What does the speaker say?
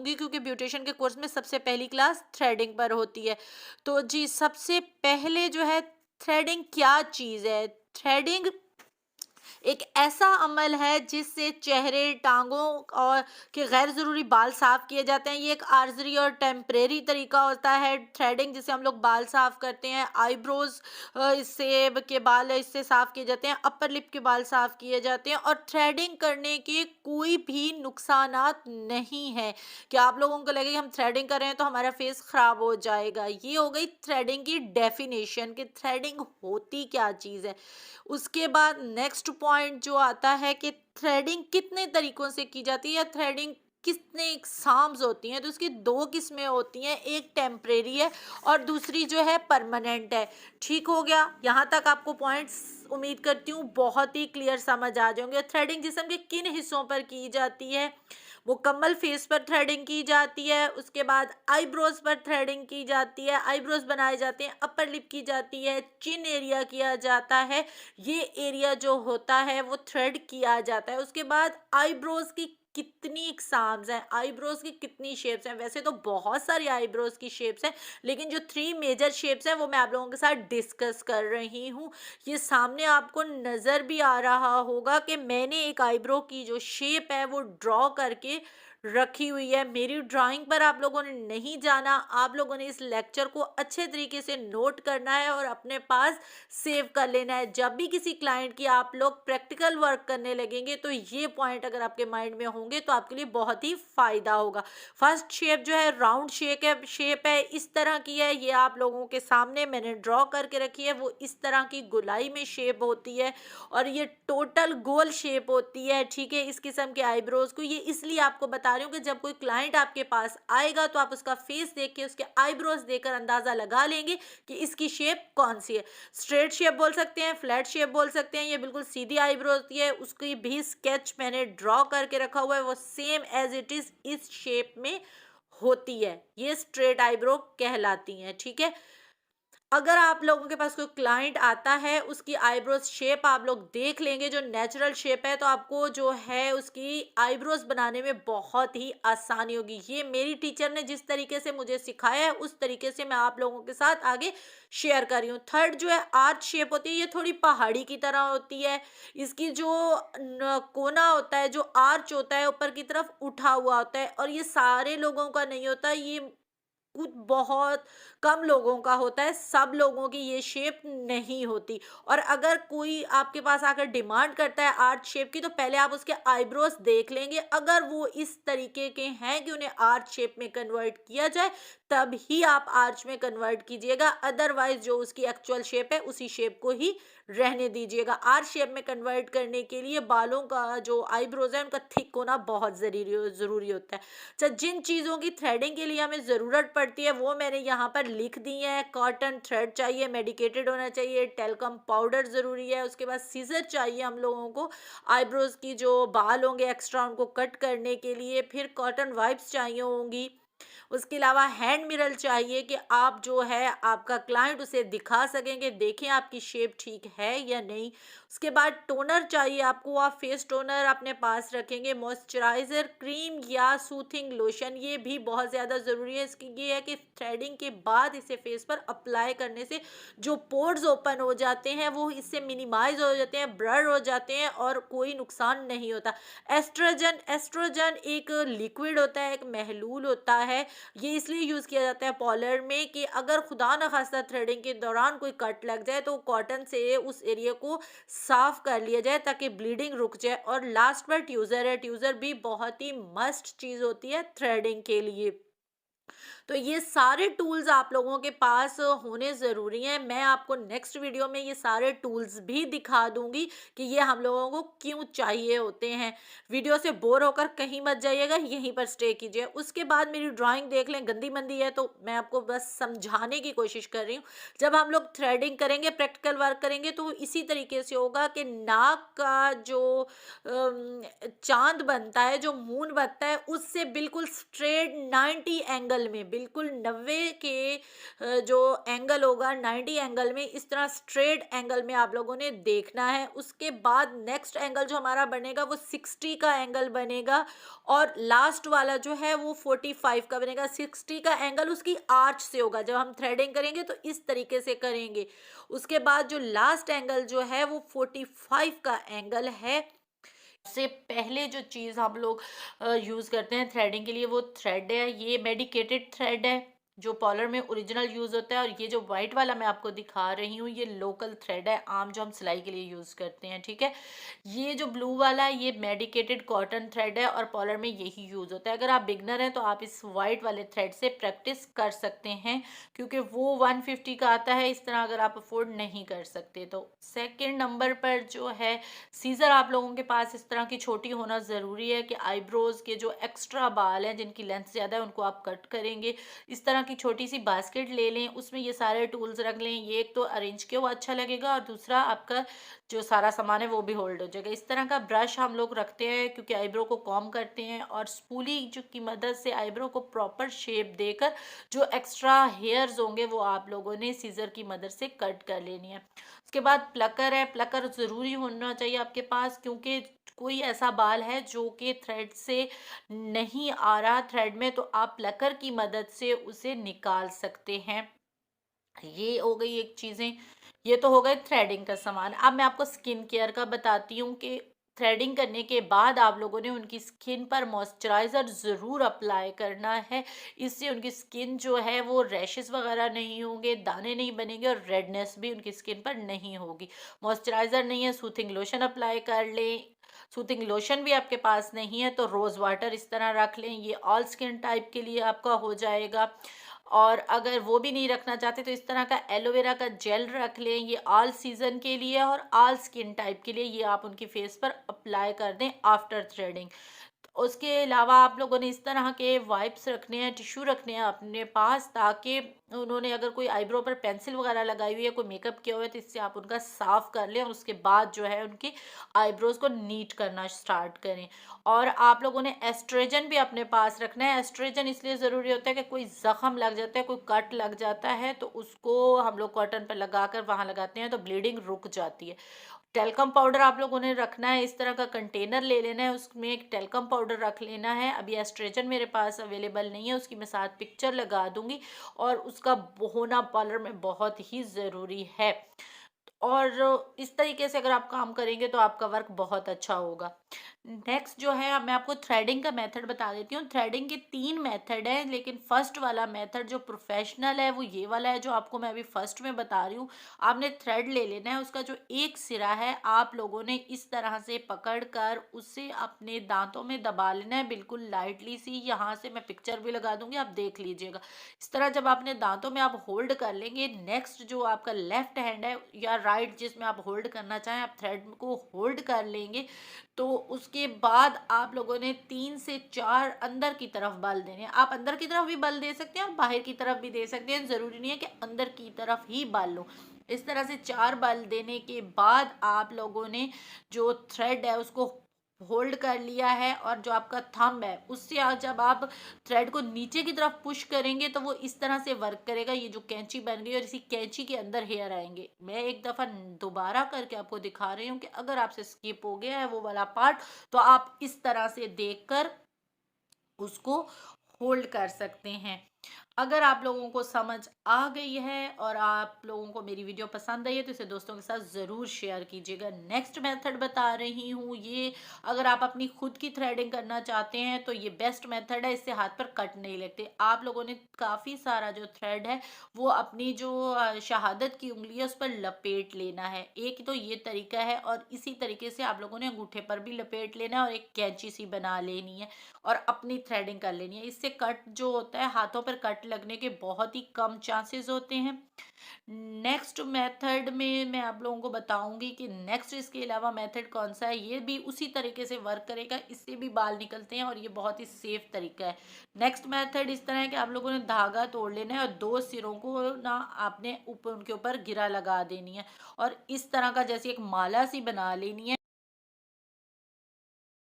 दूंगी, क्योंकि ब्यूटिशियन के कोर्स में सबसे पहली क्लास थ्रेडिंग पर होती है। तो जी सबसे पहले जो है, थ्रेडिंग क्या चीज़ है? थ्रेडिंग एक ऐसा अमल है जिससे चेहरे, टांगों और के गैर ज़रूरी बाल साफ़ किए जाते हैं। ये एक आर्ज़री और टेम्परेरी तरीका होता है थ्रेडिंग, जिससे हम लोग बाल साफ़ करते हैं। आईब्रोज़ इससे के बाल इससे साफ़ किए जाते हैं, अपर लिप के बाल साफ़ किए जाते हैं। और थ्रेडिंग करने के कोई भी नुकसानात नहीं है कि आप लोगों को लगे कि हम थ्रेडिंग कर रहे हैं तो हमारा फेस ख़राब हो जाएगा। ये हो गई थ्रेडिंग की डेफिनेशन कि थ्रेडिंग होती क्या चीज़ है। उसके बाद नेक्स्ट पॉइंट जो आता है कि थ्रेडिंग कितने तरीकों से की जाती है या थ्रेडिंग कितने एग्जाम्स होती हैं। तो उसकी दो किस्में होती हैं, एक टेम्परेरी है और दूसरी जो है परमानेंट है। ठीक हो गया, यहाँ तक आपको पॉइंट्स उम्मीद करती हूँ बहुत ही क्लियर समझ आ जाएंगे। थ्रेडिंग जिस्म के किन हिस्सों पर की जाती है? मुकम्मल फेस पर थ्रेडिंग की जाती है, उसके बाद आईब्रोज पर थ्रेडिंग की जाती है, आईब्रोज बनाए जाते हैं, अपर लिप की जाती है, चिन एरिया किया जाता है। ये एरिया जो होता है वो थ्रेड किया जाता है। उसके बाद आईब्रोज की कितनी एग्जाम्स हैं, आईब्रोज की कितनी शेप्स हैं? वैसे तो बहुत सारी आईब्रोज की शेप्स हैं, लेकिन जो 3 मेजर शेप्स हैं वो मैं आप लोगों के साथ डिस्कस कर रही हूँ। ये सामने आपको नज़र भी आ रहा होगा कि मैंने एक आईब्रो की जो शेप है वो ड्रॉ करके रखी हुई है। मेरी ड्राइंग पर आप लोगों ने नहीं जाना, आप लोगों ने इस लेक्चर को अच्छे तरीके से नोट करना है और अपने पास सेव कर लेना है। जब भी किसी क्लाइंट की आप लोग प्रैक्टिकल वर्क करने लगेंगे तो ये पॉइंट अगर आपके माइंड में होंगे तो आपके लिए बहुत ही फायदा होगा। फर्स्ट शेप जो है राउंड शेप है, इस तरह की है। ये आप लोगों के सामने मैंने ड्रॉ करके रखी है। वो इस तरह की गोलाई में शेप होती है और ये टोटल गोल शेप होती है। ठीक है, इस किस्म के आईब्रोज को ये इसलिए आपको बता रही हूँ कि जब कोई क्लाइंट आपके पास आएगा तो आप उसका फेस देख के उसके आईब्रोज देखकर अंदाजा लगा लेंगे कि इसकी शेप कौन सी है। स्ट्रेट शेप बोल सकते हैं, फ्लैट शेप बोल सकते हैं, ये बिल्कुल सीधी आईब्रो होती है। उसकी भी स्केच मैंने ड्रॉ करके रखा हुआ है, वो सेम एज इट इज इस शेप में होती है। ये स्ट्रेट आईब्रो कहलाती हैं। ठीक है, अगर आप लोगों के पास कोई क्लाइंट आता है, उसकी आईब्रोज शेप आप लोग देख लेंगे जो नेचुरल शेप है, तो आपको जो है उसकी आईब्रोज बनाने में बहुत ही आसानी होगी। ये मेरी टीचर ने जिस तरीके से मुझे सिखाया है उस तरीके से मैं आप लोगों के साथ आगे शेयर कर रही हूँ। थर्ड जो है आर्च शेप होती है, ये थोड़ी पहाड़ी की तरह होती है। इसकी जो कोना होता है, जो आर्च होता है, ऊपर की तरफ उठा हुआ होता है और ये सारे लोगों का नहीं होता। ये कुछ बहुत कम लोगों का होता है, सब लोगों की ये शेप नहीं होती। और अगर कोई आपके पास आकर डिमांड करता है आर्च शेप की, तो पहले आप उसके आईब्रोज देख लेंगे। अगर वो इस तरीके के हैं कि उन्हें आर्च शेप में कन्वर्ट किया जाए, तब ही आप आर्च में कन्वर्ट कीजिएगा। अदरवाइज जो उसकी एक्चुअल शेप है उसी शेप को ही रहने दीजिएगा। आर्च शेप में कन्वर्ट करने के लिए बालों का जो आईब्रोज है उनका थिक होना बहुत ज़रूरी होता है। अच्छा, जिन चीज़ों की थ्रेडिंग के लिए हमें ज़रूरत पड़ती है वो मैंने यहाँ पर लिख दी है। कॉटन थ्रेड चाहिए, मेडिकेटेड होना चाहिए, टेल्कम पाउडर ज़रूरी है, उसके बाद सीजर चाहिए हम लोगों को आईब्रोज की जो बाल होंगे एक्स्ट्रा उनको कट करने के लिए, फिर कॉटन वाइप्स चाहिए होंगी। उसके अलावा हैंड मिरर चाहिए कि आप जो है आपका क्लाइंट उसे दिखा सकें कि देखें आपकी शेप ठीक है या नहीं। उसके बाद टोनर चाहिए आपको, आप फेस टोनर अपने पास रखेंगे। मॉइस्चराइज़र क्रीम या सूथिंग लोशन, ये भी बहुत ज़्यादा ज़रूरी है। इसकी ये है कि थ्रेडिंग के बाद इसे फेस पर अप्लाई करने से जो पोर्स ओपन हो जाते हैं वो इससे मिनिमाइज हो जाते हैं, ब्लर हो जाते हैं और कोई नुकसान नहीं होता। एस्ट्रोजन एस्ट्रोजन एक लिक्विड होता है, एक महलूल होता है। ये इसलिए यूज़ किया जाता है पॉलर में कि अगर खुदा न खास्ता थ्रेडिंग के दौरान कोई कट लग जाए तो कॉटन से उस एरिया को साफ कर लिया जाए ताकि ब्लीडिंग रुक जाए। और लास्ट पर ट्यूज़र है, ट्यूज़र भी बहुत ही मस्ट चीज़ होती है थ्रेडिंग के लिए। तो ये सारे टूल्स आप लोगों के पास होने ज़रूरी हैं। मैं आपको नेक्स्ट वीडियो में ये सारे टूल्स भी दिखा दूंगी कि ये हम लोगों को क्यों चाहिए होते हैं। वीडियो से बोर होकर कहीं मत जाइएगा, यहीं पर स्टे कीजिए। उसके बाद मेरी ड्राइंग देख लें, गंदी मंदी है तो मैं आपको बस समझाने की कोशिश कर रही हूँ। जब हम लोग थ्रेडिंग करेंगे, प्रैक्टिकल वर्क करेंगे तो इसी तरीके से होगा कि नाक का जो चांद बनता है, जो मून बनता है, उससे बिल्कुल स्ट्रेट 90 एंगल एंगल में, बिल्कुल 90 के जो एंगल होगा, 90 एंगल में, इस तरह स्ट्रेट एंगल में आप लोगों ने देखना है। उसके बाद नेक्स्ट एंगल जो हमारा बनेगा वो 60 का एंगल बनेगा, और लास्ट वाला जो है वो 45 का बनेगा। 60 का एंगल उसकी आर्च से होगा, जब हम थ्रेडिंग करेंगे तो इस तरीके से करेंगे। उसके बाद जो लास्ट एंगल जो है वो 45 का एंगल है। सबसे पहले जो चीज़ हम लोग यूज़ करते हैं थ्रेडिंग के लिए वो थ्रेड है। ये मेडिकेटेड थ्रेड है जो पॉलर में ओरिजिनल यूज़ होता है, और ये जो वाइट वाला मैं आपको दिखा रही हूँ ये लोकल थ्रेड है, आम जो हम सिलाई के लिए यूज़ करते हैं, ठीक है। ये जो ब्लू वाला है ये मेडिकेटेड कॉटन थ्रेड है और पॉलर में यही यूज़ होता है। अगर आप बिगनर हैं तो आप इस वाइट वाले थ्रेड से प्रैक्टिस कर सकते हैं, क्योंकि वो 150 का आता है। इस तरह अगर आप अफोर्ड नहीं कर सकते तो सेकेंड नंबर पर जो है सीज़र आप लोगों के पास इस तरह की छोटी होना ज़रूरी है कि आईब्रोज़ के जो एक्स्ट्रा बाल हैं जिनकी लेंथ ज़्यादा है उनको आप कट करेंगे। इस तरह की छोटी सी बास्केट ले लें, उसमें ये सारे टूल्स रख लें। ये एक तो अरेंज के वो अच्छा लगेगा, और दूसरा आपका जो सारा सामान है वो भी होल्ड हो जाएगा। इस तरह का ब्रश हम लोग रखते हैं क्योंकि आईब्रो को कॉम्ब करते हैं, और स्पूली जो की मदद से आईब्रो को प्रॉपर शेप देकर जो एक्स्ट्रा हेयर्स होंगे वो आप लोगों ने सीज़र की मदद से कट कर लेनी है। उसके बाद प्लकर है, प्लकर ज़रूरी होना चाहिए आपके पास, क्योंकि कोई ऐसा बाल है जो कि थ्रेड से नहीं आ रहा थ्रेड में, तो आप प्लकर की मदद से उसे निकाल सकते हैं। ये हो गई एक चीज़ें। ये तो हो गए थ्रेडिंग का सामान। अब मैं आपको स्किन केयर का बताती हूँ कि थ्रेडिंग करने के बाद आप लोगों ने उनकी स्किन पर मॉइस्चराइज़र ज़रूर अप्लाई करना है। इससे उनकी स्किन जो है वो रैशेस वगैरह नहीं होंगे, दाने नहीं बनेंगे, और रेडनेस भी उनकी स्किन पर नहीं होगी। मॉइस्चराइज़र नहीं है, सूथिंग लोशन अप्लाई कर लें। सूथिंग लोशन भी आपके पास नहीं है तो रोज़ वाटर इस तरह रख लें, ये ऑल स्किन टाइप के लिए आपका हो जाएगा। और अगर वो भी नहीं रखना चाहते तो इस तरह का एलोवेरा का जेल रख लें, ये ऑल सीज़न के लिए और ऑल स्किन टाइप के लिए। ये आप उनकी फेस पर अप्लाई कर दें आफ्टर थ्रेडिंग। उसके अलावा आप लोगों ने इस तरह के वाइप्स रखने हैं, टिश्यू रखने हैं अपने पास, ताकि उन्होंने अगर कोई आईब्रो पर पेंसिल वगैरह लगाई हुई है, कोई मेकअप किया हुआ है, तो इससे आप उनका साफ़ कर लें, और उसके बाद जो है उनकी आईब्रोज़ को नीट करना स्टार्ट करें। और आप लोगों ने एस्ट्रोजन भी अपने पास रखना है। एस्ट्रोजन इसलिए ज़रूरी होता है कि कोई ज़ख़म लग जाता है, कोई कट लग जाता है, तो उसको हम लोग कॉटन पर लगाकर वहाँ लगाते हैं तो ब्लीडिंग रुक जाती है। टेल्कम पाउडर आप लोगों ने रखना है, इस तरह का कंटेनर ले लेना है, उसमें एक टेल्कम पाउडर रख लेना है। अभी एस्ट्रेजन मेरे पास अवेलेबल नहीं है, उसकी मैं साथ पिक्चर लगा दूंगी, और उसका होना पार्लर में बहुत ही ज़रूरी है। और इस तरीके से अगर आप काम करेंगे तो आपका वर्क बहुत अच्छा होगा। नेक्स्ट जो है, अब मैं आपको थ्रेडिंग का मेथड बता देती हूँ। थ्रेडिंग के 3 मेथड है, लेकिन फर्स्ट वाला मेथड जो प्रोफेशनल है वो ये वाला है जो आपको मैं अभी फर्स्ट में बता रही हूँ। आपने थ्रेड ले लेना है, उसका जो एक सिरा है आप लोगों ने इस तरह से पकड़ कर उसे अपने दांतों में दबा लेना है, बिल्कुल लाइटली सी। यहाँ से मैं पिक्चर भी लगा दूंगी, आप देख लीजिएगा। इस तरह जब आपने दांतों में आप होल्ड कर लेंगे, नेक्स्ट जो आपका लेफ्ट हैंड है या राइट जिसमें आप होल्ड करना चाहें, आप थ्रेड को होल्ड कर लेंगे। तो उसके बाद आप लोगों ने 3 से 4 अंदर की तरफ बल देने हैं। आप अंदर की तरफ भी बल दे सकते हैं और बाहर की तरफ भी दे सकते हैं, ज़रूरी नहीं है कि अंदर की तरफ ही बल लो। इस तरह से 4 बल देने के बाद आप लोगों ने जो थ्रेड है उसको होल्ड कर लिया है, और जो आपका थंब है उससे जब आप थ्रेड को नीचे की तरफ पुश करेंगे तो वो इस तरह से वर्क करेगा। ये जो कैंची बन गई और इसी कैंची के अंदर हेयर आएंगे। मैं एक दफ़ा दोबारा करके आपको दिखा रही हूँ कि अगर आपसे स्किप हो गया है वो वाला पार्ट, तो आप इस तरह से देखकर उसको होल्ड कर सकते हैं। अगर आप लोगों को समझ आ गई है और आप लोगों को मेरी वीडियो पसंद आई है तो इसे दोस्तों के साथ ज़रूर शेयर कीजिएगा। नेक्स्ट मेथड बता रही हूँ, ये अगर आप अपनी खुद की थ्रेडिंग करना चाहते हैं तो ये बेस्ट मेथड है, इससे हाथ पर कट नहीं लगते। आप लोगों ने काफ़ी सारा जो थ्रेड है वो अपनी जो शहादत की उंगली है उस पर लपेट लेना है। एक तो ये तरीका है, और इसी तरीके से आप लोगों ने अंगूठे पर भी लपेट लेना है और एक कैंची सी बना लेनी है और अपनी थ्रेडिंग कर लेनी है। इससे कट जो होता है, हाथों पर कट लगने के बहुत ही कम चांसेस होते हैं। नेक्स्ट मेथड में मैं आप लोगों को बताऊंगी कि नेक्स्ट इसके अलावा मेथड कौन सा है। ये भी उसी तरीके से वर्क करेगा, इससे भी बाल निकलते हैं और ये बहुत ही सेफ तरीका है। नेक्स्ट मेथड इस तरह है कि आप लोगों ने धागा तोड़ लेना है और 2 सिरों को ना आपने ऊपर उनके ऊपर गिरा लगा देनी है, और इस तरह का जैसे एक माला सी बना लेनी है।